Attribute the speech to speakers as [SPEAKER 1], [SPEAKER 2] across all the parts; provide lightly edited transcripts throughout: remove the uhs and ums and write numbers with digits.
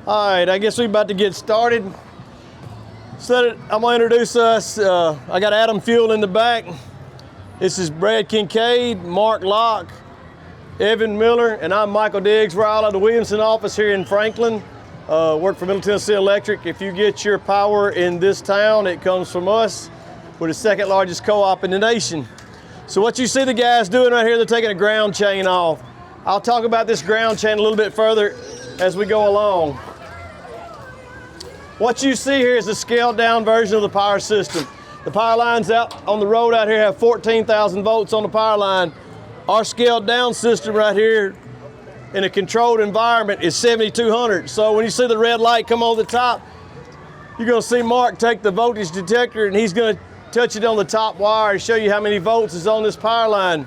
[SPEAKER 1] All right, I guess we're about to get started. So I'm gonna introduce us. I got Adam Fuel in the back. This is Brad Kincaid, Mark Locke, Evan Miller, and I'm Michael Diggs. We're all at the Williamson office here in Franklin. Work for Middle Tennessee Electric. If you get your power in this town, it comes from us. We're the second largest co-op in the nation. So what you see the guys doing right here, they're taking a ground chain off. I'll talk about this ground chain a little bit further as we go along. What you see here is a scaled down version of the power system. The power lines out on the road out here have 14,000 volts on the power line. Our scaled down system right here in a controlled environment is 7,200. So when you see the red light come on the top, you're gonna see Mark take the voltage detector and he's gonna touch it on the top wire and show you how many volts is on this power line.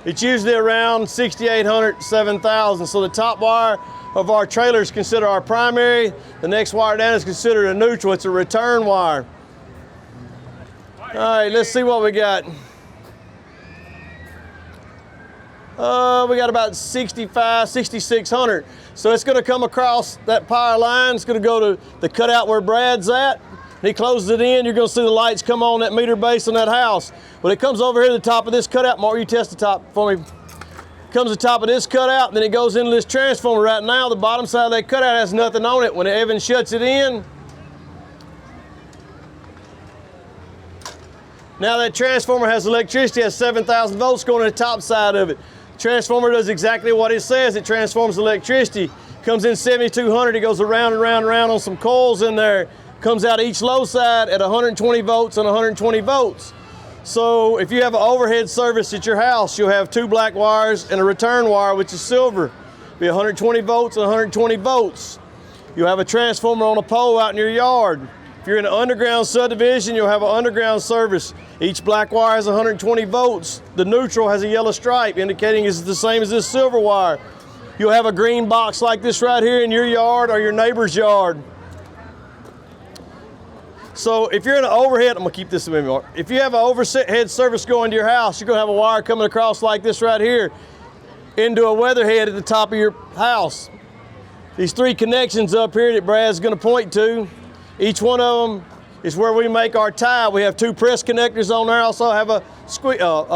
[SPEAKER 1] It's usually around 6,800, 7,000. So the top wire of our trailer is considered our primary. The next wire down is considered a neutral. It's a return wire. All right, let's see what we got. We got about 6,600. So it's gonna come across that power line. It's gonna go to the cutout where Brad's at. He closes it in, you're gonna see the lights come on that meter base on that house. When it comes over here to the top of this cutout, Mark, you test the top for me. Comes to the top of this cutout, then it goes into this transformer. Right now, the bottom side of that cutout has nothing on it. When Evan shuts it in, now that transformer has electricity, has 7,000 volts going to the top side of it. Transformer does exactly what it says. It transforms electricity. Comes in 7,200, it goes around and around and around on some coils in there. Comes out each low side at 120 volts and 120 volts. So if you have an overhead service at your house, you'll have two black wires and a return wire, which is silver. Be 120 volts and 120 volts. You'll have a transformer on a pole out in your yard. If you're in an underground subdivision, you'll have an underground service. Each black wire is 120 volts. The neutral has a yellow stripe indicating it's the same as this silver wire. You'll have a green box like this right here in your yard or your neighbor's yard. So if you're in an overhead, I'm gonna keep this a minute more. If you have an overhead service going to your house, you're gonna have a wire coming across like this right here into a weatherhead at the top of your house. These three connections up here that Brad's gonna point to, each one of them is where we make our tie. We have two press connectors on there, also have a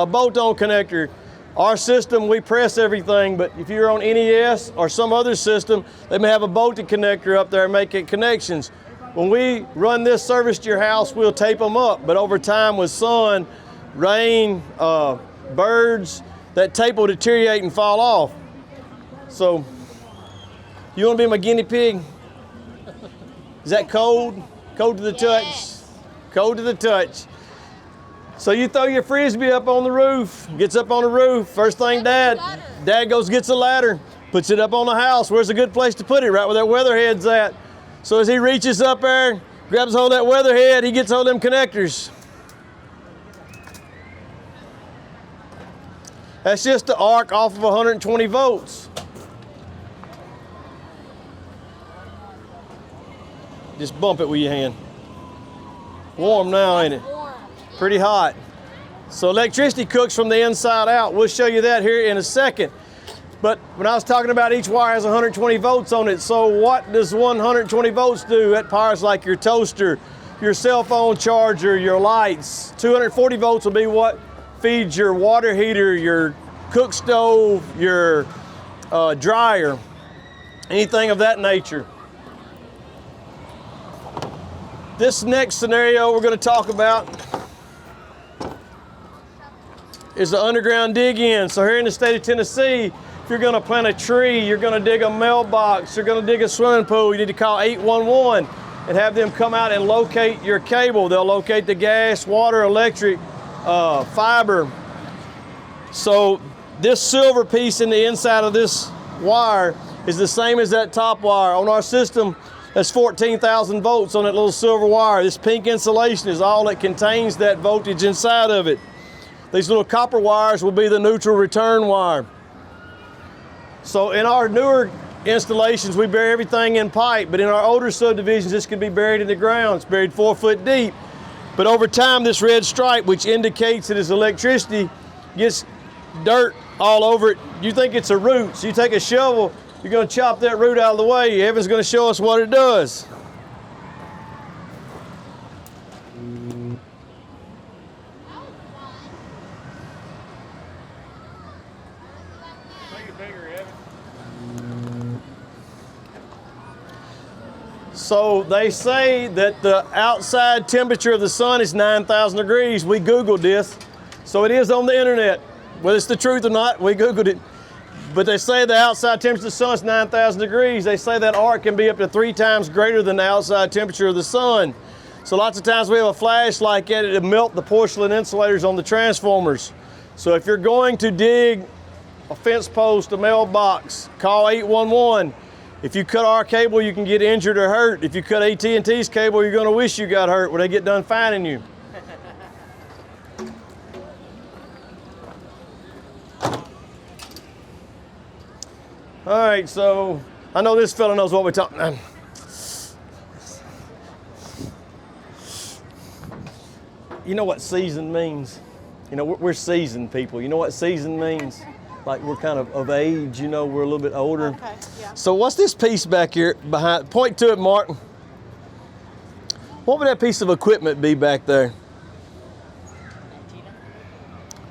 [SPEAKER 1] bolt-on connector. Our system, we press everything, but if you're on NES or some other system, they may have a bolted connector up there making connections. When we run this service to your house, we'll tape them up, but over time with sun, rain, birds, that tape will deteriorate and fall off. So, you wanna be my guinea pig? Is that cold? Cold to the touch? Cold to the touch. So you throw your Frisbee up on the roof, gets up on the roof, first thing Dad goes gets a ladder, puts it up on the house. Where's a good place to put it? Right where that weatherhead's at. So as he reaches up there, grabs hold of that weatherhead, he gets hold of them connectors. That's just the arc off of 120 volts. Just bump it with your hand. Warm now, ain't it? Pretty hot. So electricity cooks from the inside out. We'll show you that here in a second. But when I was talking about each wire has 120 volts on it, so what does 120 volts do? That powers like your toaster, your cell phone charger, your lights. 240 volts will be what feeds your water heater, your cook stove, your dryer, anything of that nature. This next scenario we're going to talk about is the underground dig-in. So here in the state of Tennessee, if you're gonna plant a tree, you're gonna dig a mailbox, you're gonna dig a swimming pool, you need to call 811 and have them come out and locate your cable. They'll locate the gas, water, electric, fiber. So this silver piece in the inside of this wire is the same as that top wire. On our system, that's 14,000 volts on that little silver wire. This pink insulation is all that contains that voltage inside of it. These little copper wires will be the neutral return wire. So in our newer installations, we bury everything in pipe, but in our older subdivisions, this could be buried in the ground. It's buried 4 foot deep. But over time, this red stripe, which indicates it is electricity, gets dirt all over it. You think it's a root, so you take a shovel, You're going to chop that root out of the way. Evan's going to show us what it does. So they say that the outside temperature of the sun is 9,000 degrees. We Googled this. So it is on the internet. Whether it's the truth or not, we Googled it. But they say the outside temperature of the sun is 9,000 degrees. They say that arc can be up to 3 times greater than the outside temperature of the sun. So lots of times we have a flash like that, it'll melt the porcelain insulators on the transformers. So if you're going to dig a fence post, a mailbox, call 811. If you cut our cable, you can get injured or hurt. If you cut AT&T's cable, you're going to wish you got hurt when they get done finding you. All right, so I know this fella knows what we're talking about. You know what seasoned means? You know, we're seasoned people. You know what seasoned means? Like we're kind of age, you know, we're a little bit older.
[SPEAKER 2] Okay, yeah.
[SPEAKER 1] So what's this piece back here behind? Point to it, Martin. What would that piece of equipment be back there?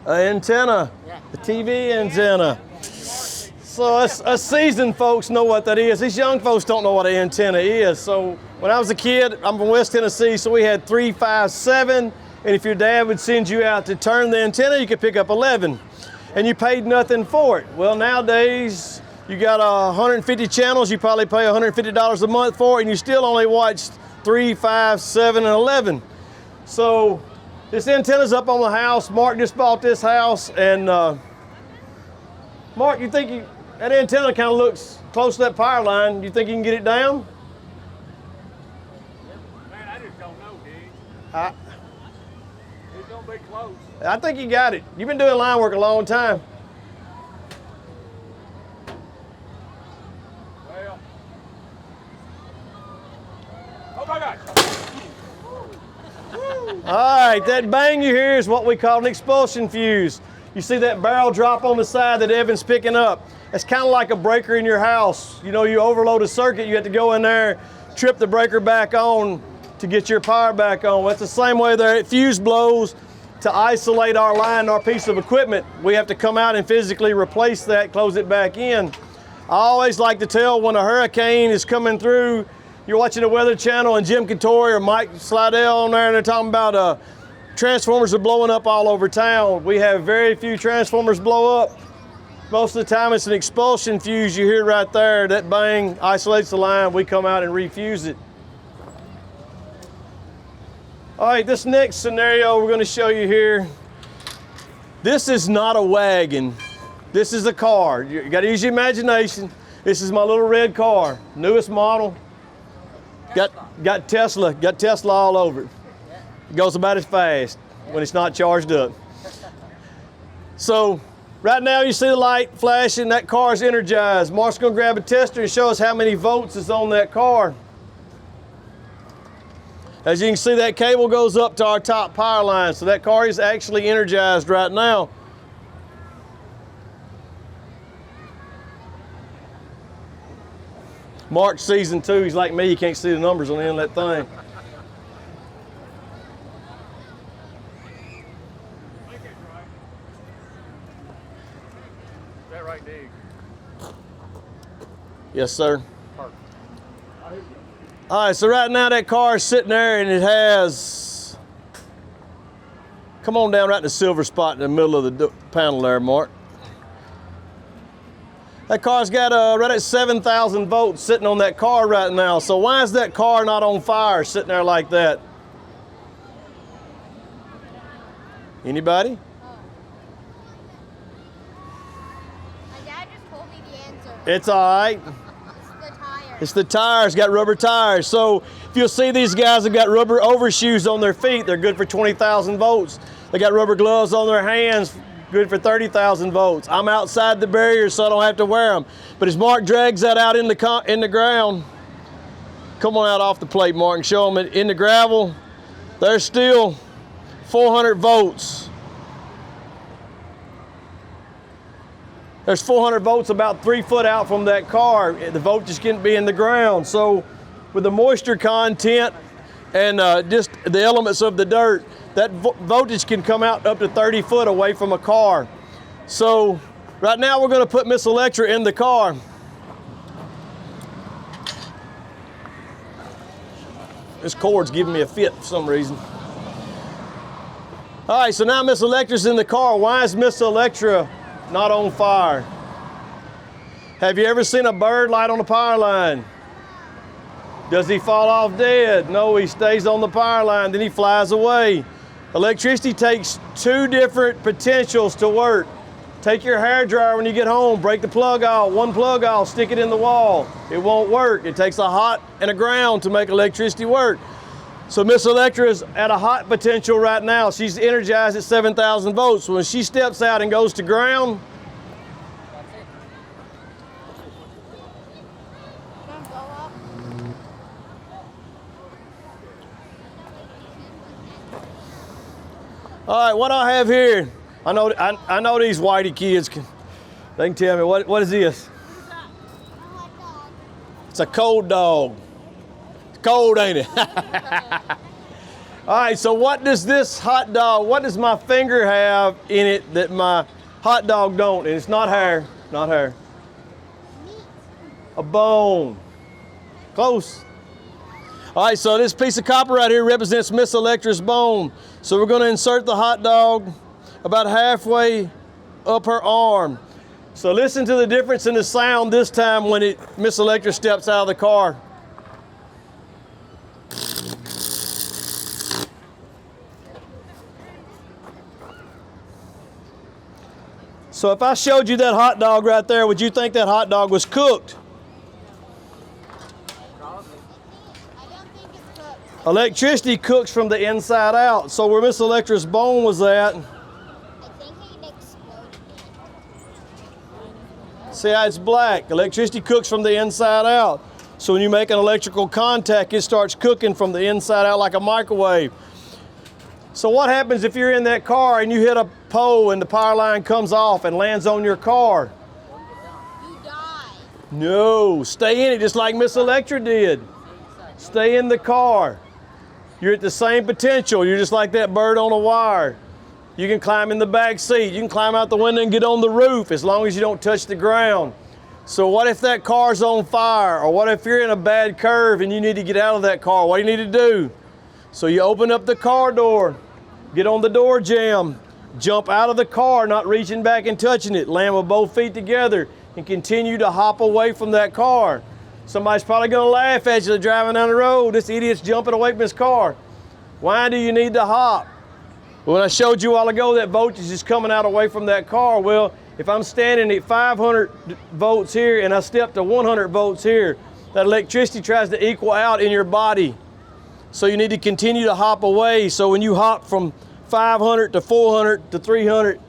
[SPEAKER 1] An antenna. Yeah. The TV antenna. So us seasoned folks know what that is. These young folks don't know what an antenna is. So when I was a kid, I'm from West Tennessee, so we had 3, 5, 7, and if your dad would send you out to turn the antenna, you could pick up 11. And you paid nothing for it. Well, nowadays, you got 150 channels, you probably pay $150 a month for it, and you still only watched 3, 5, 7, and 11. So this antenna's up on the house. Mark just bought this house, and Mark, you think that antenna kind of looks close to that power line. You think you can get it down?
[SPEAKER 3] Man, I just don't know, dude. It's gonna be close.
[SPEAKER 1] I think you got it. You've been doing line work a long time.
[SPEAKER 3] Well. Oh my God.
[SPEAKER 1] All right, that bang you hear is what we call an expulsion fuse. You see that barrel drop on the side that Evan's picking up. It's kind of like a breaker in your house. You know, you overload a circuit, you have to go in there, trip the breaker back on to get your power back on. Well, it's the same way there. It fuse blows. To isolate our line, our piece of equipment, we have to come out and physically replace that, close it back in. I always like to tell when a hurricane is coming through, you're watching the Weather Channel and Jim Cantore or Mike Slidell on there and they're talking about transformers are blowing up all over town. We have very few transformers blow up. Most of the time it's an expulsion fuse. You hear right there, that bang isolates the line. We come out and refuse it. All right, this next scenario we're going to show you here, this is not a wagon. This is a car. You got to use your imagination. This is my little red car, newest model. Got Tesla all over it. It goes about as fast when it's not charged up. So right now you see the light flashing, that car is energized. Mark's going to grab a tester and show us how many volts is on that car. As you can see, that cable goes up to our top power line, so that car is actually energized right now. Mark's seasoned too. He's like me, you can't see the numbers on the end of that thing.
[SPEAKER 3] Is that right, Dig?
[SPEAKER 1] Yes, sir.
[SPEAKER 3] Perfect.
[SPEAKER 1] All right, so right now that car is sitting there and it has, come on down right in the silver spot in the middle of the panel there, Mark. That car's got right at 7,000 volts sitting on that car right now. So why is that car not on fire sitting there like that? Anybody?
[SPEAKER 2] My dad just told me the answer.
[SPEAKER 1] It's all right. It's the tires, got rubber tires. So if you'll see these guys have got rubber overshoes on their feet, they're good for 20,000 volts. They got rubber gloves on their hands, good for 30,000 volts. I'm outside the barrier so I don't have to wear them. But as Mark drags that out in the ground, come on out off the plate, Mark, and show them it in the gravel. There's still 400 volts. There's 400 volts about 3 foot out from that car. The voltage can be in the ground. So with the moisture content and just the elements of the dirt, that voltage can come out up to 30 foot away from a car. So right now we're going to put Miss Electra in the car. This cord's giving me a fit for some reason. All right, so now Miss Electra's in the car. Why is Miss Electra not on fire? Have you ever seen a bird light on the power line? Does he fall off dead? No, he stays on the power line, then he flies away. Electricity takes 2 different potentials to work. Take your hairdryer when you get home, break the plug off, one plug off, stick it in the wall. It won't work. It takes a hot and a ground to make electricity work. So Miss Electra is at a hot potential right now. She's energized at 7,000 volts. So when she steps out and goes to ground,
[SPEAKER 2] Gonna blow up.
[SPEAKER 1] all right, what I have here, I know these whitey kids they can tell me what is this?
[SPEAKER 2] A hot dog.
[SPEAKER 1] It's a cold dog. It's cold, ain't it? All right, so what does this hot dog, what does my finger have in it that my hot dog don't? And it's not hair, not hair.
[SPEAKER 2] Meat.
[SPEAKER 1] A bone. Close. All right, so this piece of copper right here represents Miss Electra's bone. So we're gonna insert the hot dog about halfway up her arm. So listen to the difference in the sound this time when Miss Electra steps out of the car. So if I showed you that hot dog right there, would you think that hot dog was cooked?
[SPEAKER 2] I don't think it's cooked.
[SPEAKER 1] Electricity cooks from the inside out. So where Miss Electra's bone was at,
[SPEAKER 2] I think it exploded.
[SPEAKER 1] see how it's black? Electricity cooks from the inside out. So when you make an electrical contact, it starts cooking from the inside out like a microwave. So what happens if you're in that car and you hit a pole and the power line comes off and lands on your car?
[SPEAKER 2] You die.
[SPEAKER 1] No, stay in it just like Miss Electra did. Stay in the car. You're at the same potential. You're just like that bird on a wire. You can climb in the back seat. You can climb out the window and get on the roof as long as you don't touch the ground. So what if that car's on fire? Or what if you're in a bad curve and you need to get out of that car? What do you need to do? So you open up the car door, get on the door jamb, jump out of the car, not reaching back and touching it, land with both feet together, and continue to hop away from that car. Somebody's probably gonna laugh at you driving down the road. This idiot's jumping away from his car. Why do you need to hop? When I showed you a while ago that voltage is coming out away from that car, well, if I'm standing at 500 volts here and I step to 100 volts here, that electricity tries to equal out in your body. So you need to continue to hop away. So when you hop from 500 to 400 to 300,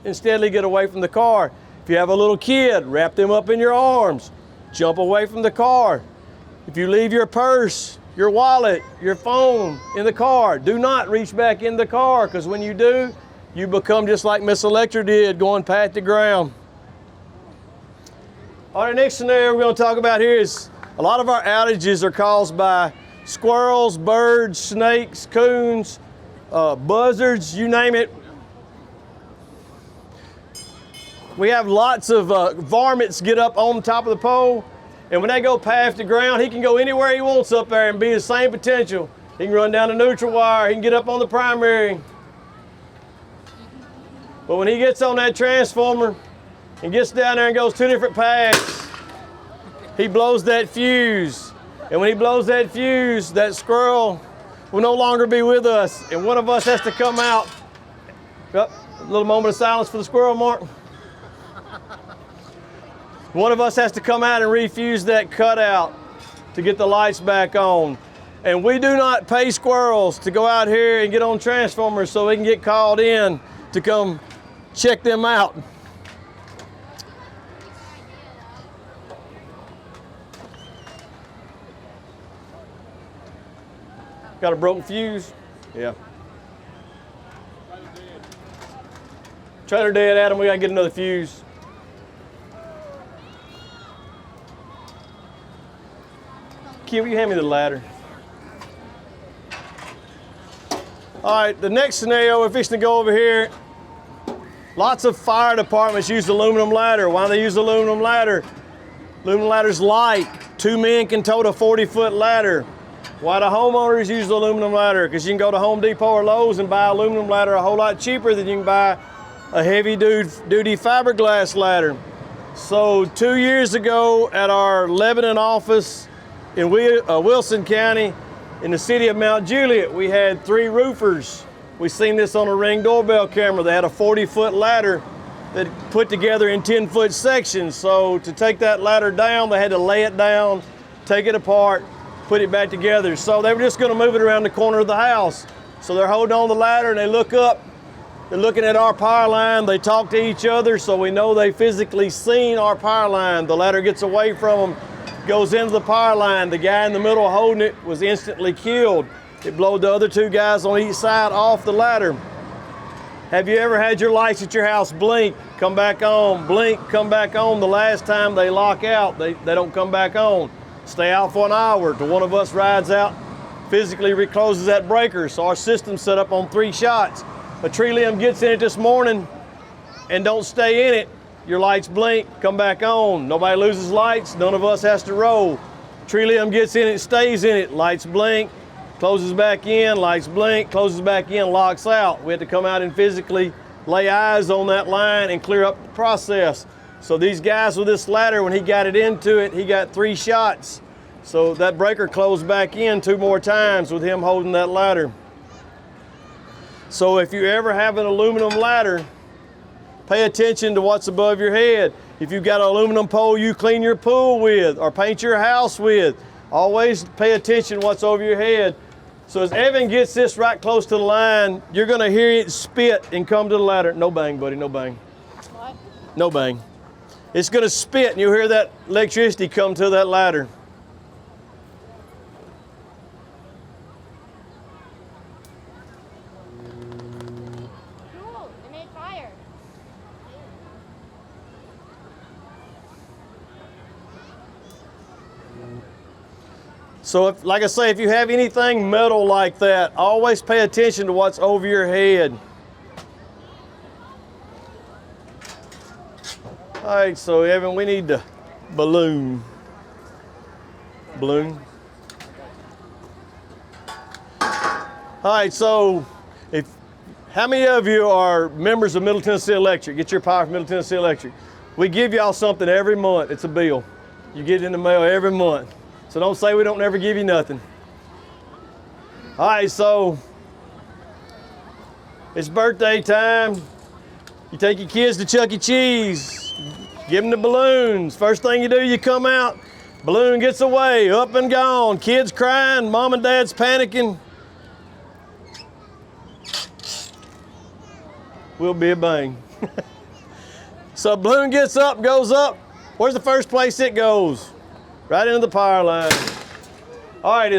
[SPEAKER 1] insteadly get away from the car. If you have a little kid, wrap them up in your arms. Jump away from the car. If you leave your purse, your wallet, your phone in the car, do not reach back in the car, because when you do, you become just like Miss Electra did, going pat the ground. All right, next scenario we're going to talk about here is a lot of our outages are caused by squirrels, birds, snakes, coons, buzzards, you name it. We have lots of varmints get up on the top of the pole, and when they go past the ground, he can go anywhere he wants up there and be the same potential. He can run down the neutral wire, he can get up on the primary. But when he gets on that transformer and gets down there and goes 2 different paths, he blows that fuse. And when he blows that fuse, that squirrel will no longer be with us. And one of us has to come out. Yep, a little moment of silence for the squirrel, Mark. One of us has to come out and refuse that cutout to get the lights back on. And we do not pay squirrels to go out here and get on transformers so we can get called in to come check them out. Got a broken fuse? Yeah. Trailer dead, Adam. We gotta get another fuse. Kid, will you hand me the ladder? All right, the next scenario, we're fixing to go over here. Lots of fire departments use aluminum ladder. Why do they use aluminum ladder? Aluminum ladder's light. 2 men can tote a 40-foot ladder. Why do homeowners use the aluminum ladder? Because you can go to Home Depot or Lowe's and buy aluminum ladder a whole lot cheaper than you can buy a heavy-duty fiberglass ladder. So 2 years ago at our Lebanon office in Wilson County, in the city of Mount Juliet, we had 3 roofers. We seen this on a Ring doorbell camera. They had a 40-foot ladder that put together in 10-foot sections. So to take that ladder down, they had to lay it down, take it apart, put it back together. So they were just gonna move it around the corner of the house. So they're holding on the ladder and they look up, they're looking at our power line, they talk to each other, so we know they physically seen our power line. The ladder gets away from them, goes into the power line. The guy in the middle holding it was instantly killed. It blowed the other 2 guys on each side off the ladder. Have you ever had your lights at your house blink, come back on, blink, come back on? The last time they lock out, they don't come back on. Stay out for an hour till one of us rides out, physically recloses that breaker. So our system's set up on 3 shots. A tree limb gets in it this morning and don't stay in it, your lights blink, come back on. Nobody loses lights, none of us has to roll. Tree limb gets in it, stays in it, lights blink, closes back in, lights blink, closes back in, locks out. We had to come out and physically lay eyes on that line and clear up the process. So these guys with this ladder, when he got it into it, he got 3 shots. So that breaker closed back in 2 more times with him holding that ladder. So if you ever have an aluminum ladder, pay attention to what's above your head. If you've got an aluminum pole you clean your pool with or paint your house with, always pay attention what's over your head. So as Evan gets this right close to the line, you're gonna hear it spit and come to the ladder. No bang, buddy, no bang.
[SPEAKER 2] What?
[SPEAKER 1] No bang. It's gonna spit and you'll hear that electricity come to that ladder.
[SPEAKER 2] Cool, they made fire.
[SPEAKER 1] So if, like I say, if you have anything metal like that, always pay attention to what's over your head. All right, so Evan, we need the balloon. Balloon. All right, so how many of you are members of Middle Tennessee Electric? Get your power from Middle Tennessee Electric. We give y'all something every month. It's a bill. You get it in the mail every month. So don't say we don't never give you nothing. All right, so it's birthday time. You take your kids to Chuck E. Cheese. Give them the balloons. First thing you do, you come out, balloon gets away, up and gone. Kids crying, mom and dad's panicking. Will be a bang. So balloon gets up, goes up. Where's the first place it goes? Right into the power line. All right,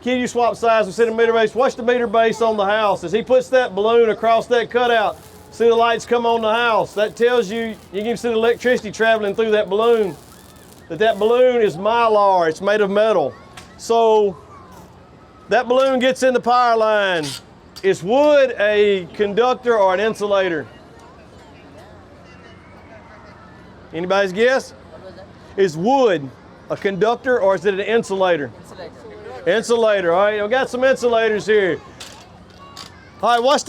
[SPEAKER 1] kid, you swap sides, we set a meter base. Watch the meter base on the house. As he puts that balloon across that cutout, see the lights come on the house. That tells you, you can see the electricity traveling through that balloon. That balloon is mylar, it's made of metal. So that balloon gets in the power line. Is wood a conductor or an insulator? Anybody's guess? Is wood a conductor or is it an insulator? Insulator. Insulator, all right, we got some insulators here. All right, what's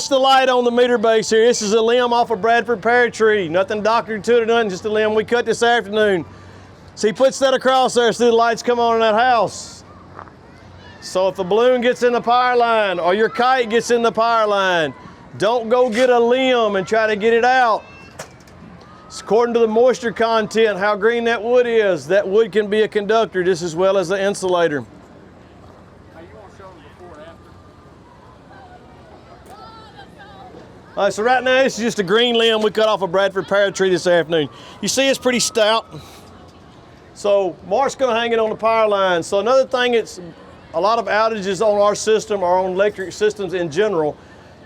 [SPEAKER 1] the light on the meter base here? This is a limb off a Bradford pear tree. Nothing doctored to it or nothing, just a limb we cut this afternoon. So he puts that across there so the lights come on in that house. So if the balloon gets in the power line or your kite gets in the power line, don't go get a limb and try to get it out. It's according to the moisture content, how green that wood is. That wood can be a conductor just as well as an insulator.
[SPEAKER 3] Hey, you want to show them before and after?
[SPEAKER 1] All right, so right now this is just a green limb we cut off a Bradford pear tree this afternoon. You see it's pretty stout. So Mark's gonna hang it on the power line. So another thing, it's a lot of outages on our system or on electric systems in general.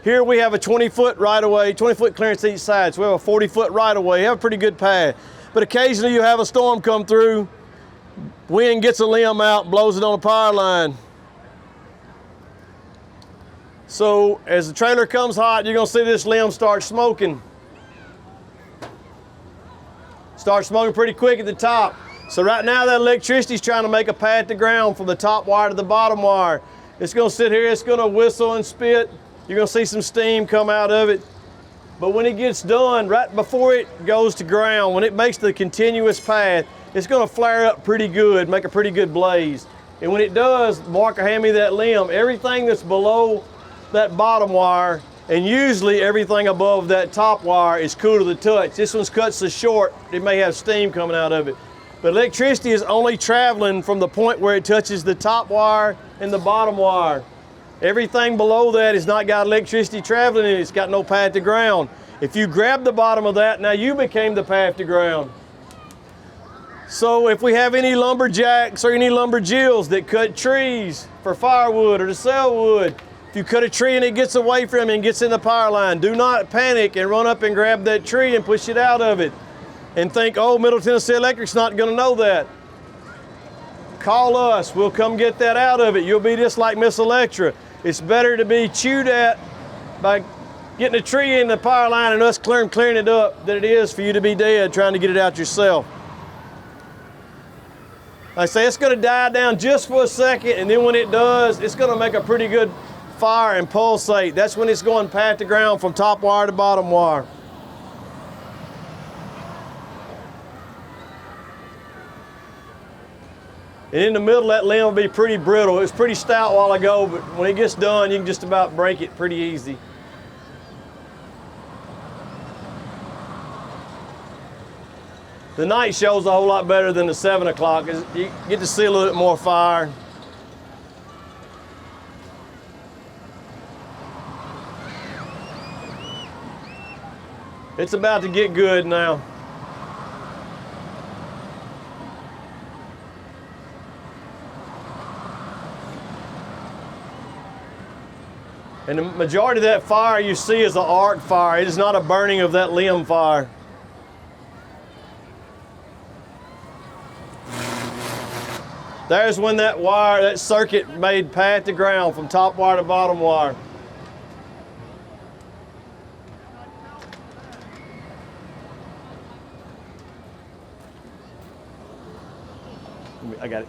[SPEAKER 1] Here we have a 20-foot right-of-way, 20-foot clearance each side. So we have a 40-foot right-of-way, have a pretty good path. But occasionally you have a storm come through, Wind gets a limb out, blows it on the power line. So as the trailer comes hot, you're gonna see this limb start smoking. Start smoking pretty quick at the top. So right now that electricity is trying to make a path to ground from the top wire to the bottom wire. It's gonna sit here, it's gonna whistle and spit. You're gonna see some steam come out of it. But when it gets done, right before it goes to ground, when it makes the continuous path, it's gonna flare up pretty good, make a pretty good blaze. And when it does, Mark will hand me that limb. Everything that's below that bottom wire, and usually everything above that top wire is cool to the touch. This one's cut so short, it may have steam coming out of it. But electricity is only traveling from the point where it touches the top wire and the bottom wire. Everything below that has not got electricity traveling in it. It's got no path to ground. If you grab the bottom of that, now you became the path to ground. So if we have any lumberjacks or any lumberjills that cut trees for firewood or to sell wood, if you cut a tree and it gets away from you and gets in the power line, do not panic and run up and grab that tree and push it out of it and think, oh, Middle Tennessee Electric's not gonna know that. Call us, we'll come get that out of it. You'll be just like Miss Electra. It's better to be chewed at by getting a tree in the power line and us clearing it up than it is for you to be dead trying to get it out yourself. Like I say, it's gonna die down just for a second, and then when it does, it's gonna make a pretty good fire and pulsate. That's when it's going path to ground from top wire to bottom wire. And in the middle, that limb will be pretty brittle. It was pretty stout a while ago, but when it gets done, you can just about break it pretty easy. The night show's a whole lot better than the 7 o'clock. You get to see a little bit more fire. It's about to get good now. And the majority of that fire you see is an arc fire. It is not a burning of that limb fire. There's when that wire, that circuit made path to ground from top wire to bottom wire. I got it.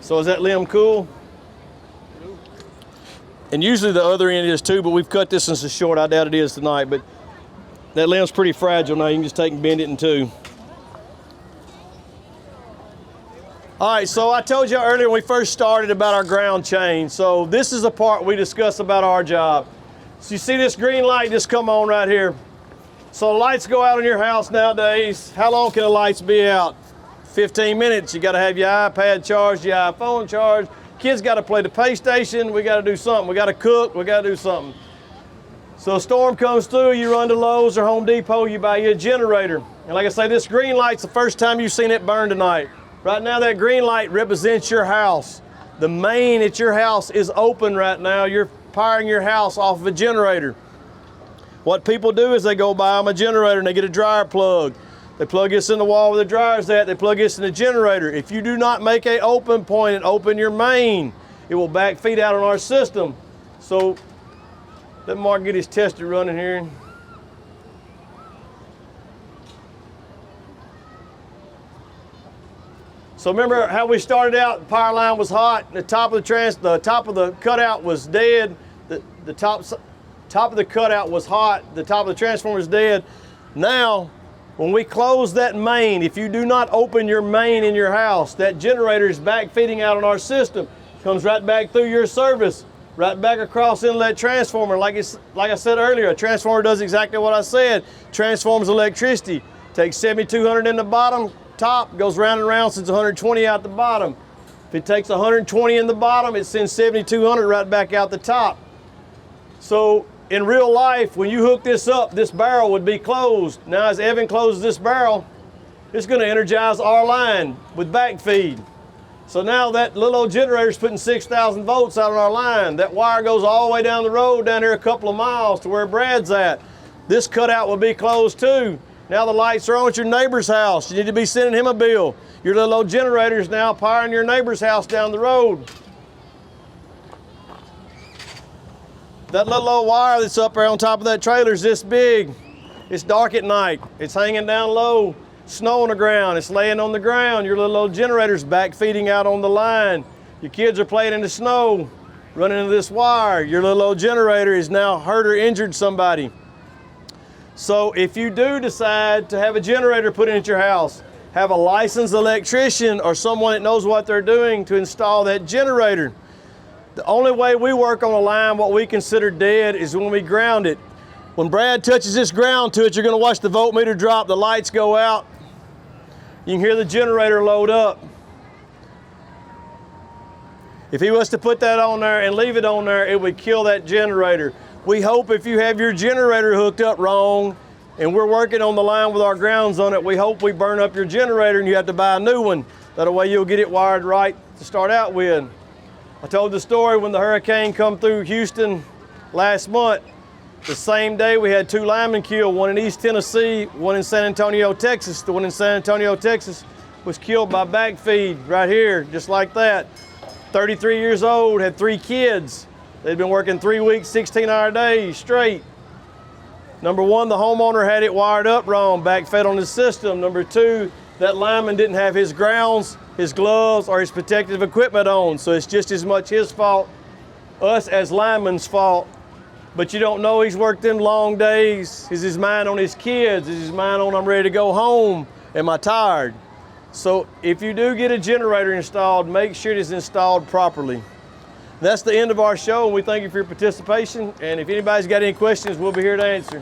[SPEAKER 1] So is that limb cool? And usually the other end is too, but we've cut this one so short, I doubt it is tonight, but that limb's pretty fragile now. You can just take and bend it in two. All right, so I told you earlier when we first started about our ground chain. So this is a part we discuss about our job. So you see this green light just come on right here. So lights go out in your house nowadays. How long can the lights be out? 15 minutes. You gotta have your iPad charged, your iPhone charged. Kids gotta play the PlayStation. We gotta do something. We gotta cook, we gotta do something. So a storm comes through, you run to Lowe's or Home Depot, you buy you a generator. And like I say, this green light's the first time you've seen it burn tonight. Right now that green light represents your house. The main at your house is open right now. You're powering your house off of a generator. What people do is they go buy them a generator and they get a dryer plug. They plug this in the wall where the dryer's at, they plug this in the generator. If you do not make an open point and open your main, it will backfeed out on our system. So let Mark get his tester running here. So remember how we started out, the power line was hot, the top of the cutout was dead, the top of the cutout was hot, the top of the transformer is dead. Now, when we close that main, if you do not open your main in your house, that generator is back feeding out on our system, comes right back through your service, right back across into that transformer. Like I said earlier, a transformer does exactly what I said, transforms electricity, takes 7,200 in the bottom, top, goes round and round, sends 120 out the bottom. If it takes 120 in the bottom, it sends 7,200 right back out the top. So in real life, when you hook this up, this barrel would be closed. Now as Evan closes this barrel, it's gonna energize our line with backfeed. So now that little old generator's putting 6,000 volts out on our line. That wire goes all the way down the road, down here a couple of miles to where Brad's at. This cutout will be closed too. Now the lights are on at your neighbor's house. You need to be sending him a bill. Your little old generator is now powering your neighbor's house down the road. That little old wire that's up there on top of that trailer is this big. It's dark at night. It's hanging down low. Snow on the ground. It's laying on the ground. Your little old generator's back feeding out on the line. Your kids are playing in the snow, running into this wire. Your little old generator is now hurt or injured somebody. So if you do decide to have a generator put in at your house, have a licensed electrician or someone that knows what they're doing to install that generator. The only way we work on a line what we consider dead is when we ground it. When Brad touches this ground to it, you're going to watch the voltmeter drop, the lights go out. You can hear the generator load up. If he was to put that on there and leave it on there, it would kill that generator. We hope if you have your generator hooked up wrong and we're working on the line with our grounds on it, we hope we burn up your generator and you have to buy a new one. That way you'll get it wired right to start out with. I told the story when the hurricane come through Houston last month. The same day we had 2 linemen killed, one in East Tennessee, one in San Antonio, Texas. The one in San Antonio, Texas was killed by backfeed right here, just like that. 33 years old, had 3 kids. They'd been working 3 weeks, 16-hour days straight. Number 1, the homeowner had it wired up wrong, backfed on his system. Number 2, that lineman didn't have his grounds, his gloves, or his protective equipment on. So it's just as much his fault, us as linemen's fault. But you don't know he's worked them long days. Is his mind on his kids? Is his mind on I'm ready to go home? Am I tired? So if you do get a generator installed, make sure it is installed properly. That's the end of our show, and we thank you for your participation. And if anybody's got any questions, we'll be here to answer.